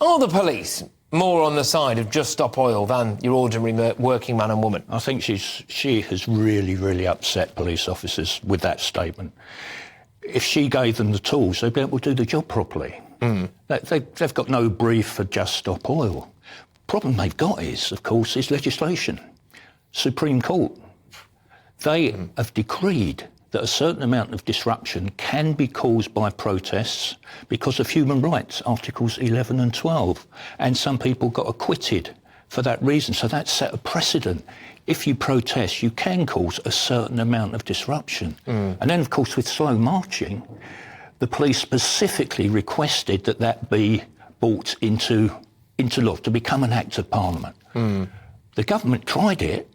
Are the police more on the side of Just Stop Oil than your ordinary working man and woman? I think she has really, really upset police officers with that statement. If she gave them the tools, they'd be able to do the job properly. They've got no brief for Just Stop Oil. Problem they've got is, of course, is legislation. Supreme Court. They have decreed that a certain amount of disruption can be caused by protests because of human rights, Articles 11 and 12. And some people got acquitted for that reason. So that set a precedent. If you protest, you can cause a certain amount of disruption. And then, of course, with slow marching, the police specifically requested that that be brought into law, to become an Act of Parliament. The government tried it.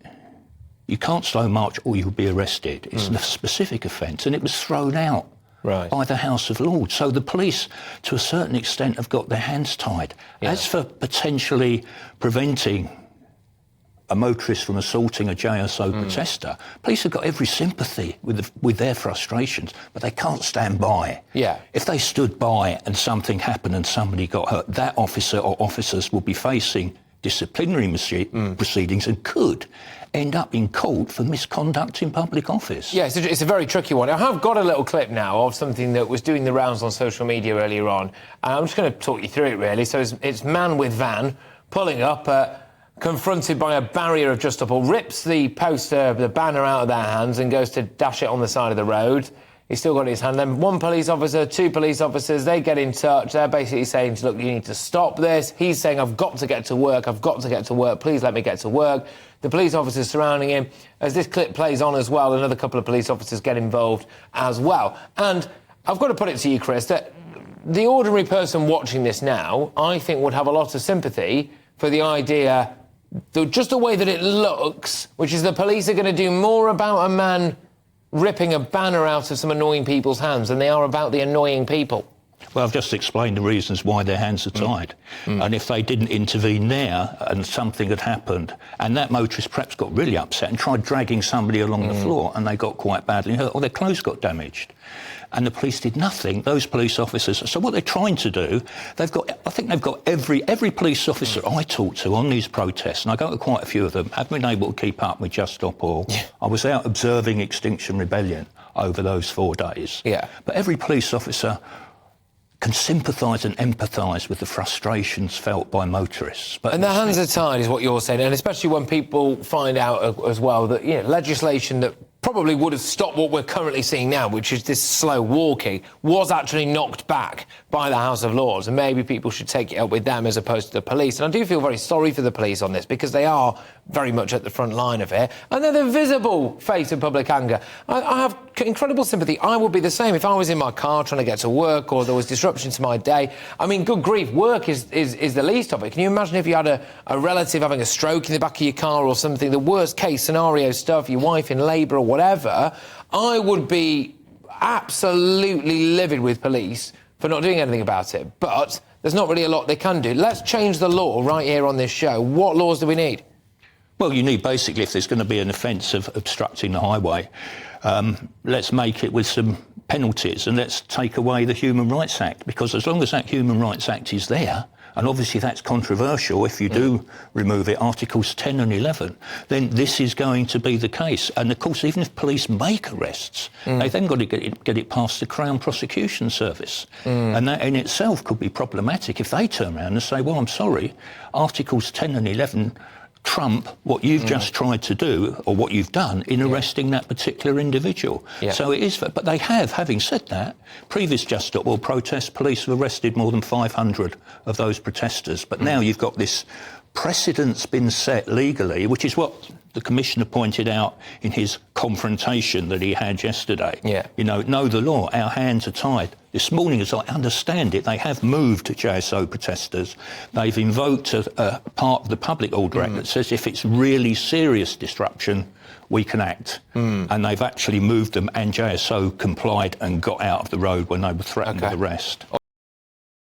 You can't slow march or you'll be arrested. It's a specific offence, and it was thrown out by the House of Lords. So the police, to a certain extent, have got their hands tied. As for potentially preventing a motorist from assaulting a JSO protester, police have got every sympathy with their frustrations, but they can't stand by. If they stood by and something happened and somebody got hurt, that officer or officers will be facing disciplinary proceedings and could end up in court for misconduct in public office. Yeah, it's a very tricky one. I have got a little clip now of something that was doing the rounds on social media earlier on. I'm just going to talk you through it, really. So it's man with van pulling up, confronted by a barrier of Just Stop Oil, rips the poster, the banner out of their hands and goes to dash it on the side of the road. He's still got it in his hand. Then one police officer, two police officers, they get in touch. They're basically saying, look, you need to stop this. He's saying, I've got to get to work. I've got to get to work. Please let me get to work. The police officers surrounding him. As this clip plays on as well, another couple of police officers get involved as well. And I've got to put it to you, Chris, that the ordinary person watching this now, I think, would have a lot of sympathy for the idea, just the way that it looks, which is the police are going to do more about a man ripping a banner out of some annoying people's hands than they are about the annoying people. Well, I've just explained the reasons why their hands are tied. And if they didn't intervene there and something had happened, and that motorist perhaps got really upset and tried dragging somebody along the floor and they got quite badly hurt, or their clothes got damaged, and the police did nothing, those police officers... So what they're trying to do, I think they've got every police officer I talk to on these protests, and I go to quite a few of them, haven't been able to keep up with Just Stop Oil. I was out observing Extinction Rebellion over those 4 days. But every police officer can sympathise and empathise with the frustrations felt by motorists. And their hands are tied, is what you're saying, and especially when people find out as well that, legislation that probably would have stopped what we're currently seeing now, which is this slow walking, was actually knocked back by the House of Lords, and maybe people should take it up with them as opposed to the police. And I do feel very sorry for the police on this, because they are very much at the front line of it, and they're the visible face of public anger. I have incredible sympathy. I would be the same if I was in my car trying to get to work or there was disruption to my day. I mean, good grief, work is the least of it. Can you imagine if you had a relative having a stroke in the back of your car or something, the worst case scenario stuff, your wife in labour or whatever? I would be absolutely livid with police for not doing anything about it. But there's not really a lot they can do. Let's change the law right here on this show. What laws do we need? Well, you need, basically, if there's going to be an offence of obstructing the highway, let's make it with some penalties, and let's take away the Human Rights Act, because as long as that Human Rights Act is there, and obviously that's controversial if you do remove it, Articles 10 and 11, then this is going to be the case. And, of course, even if police make arrests, they've then got to get it past the Crown Prosecution Service. And that in itself could be problematic if they turn around and say, well, I'm sorry, Articles 10 and 11 trump what you've just tried to do, or what you've done in arresting that particular individual. So it is, but they have, having said that, previous Just Stop Oil protests, police have arrested more than 500 of those protesters. But now you've got this precedent's been set legally, which is what the Commissioner pointed out in his confrontation that he had yesterday. Know the law, our hands are tied. This morning, as I understand it, they have moved JSO protesters. They've invoked a part of the Public Order Act that says if it's really serious disruption, we can act. And they've actually moved them, and JSO complied and got out of the road when they were threatened with arrest.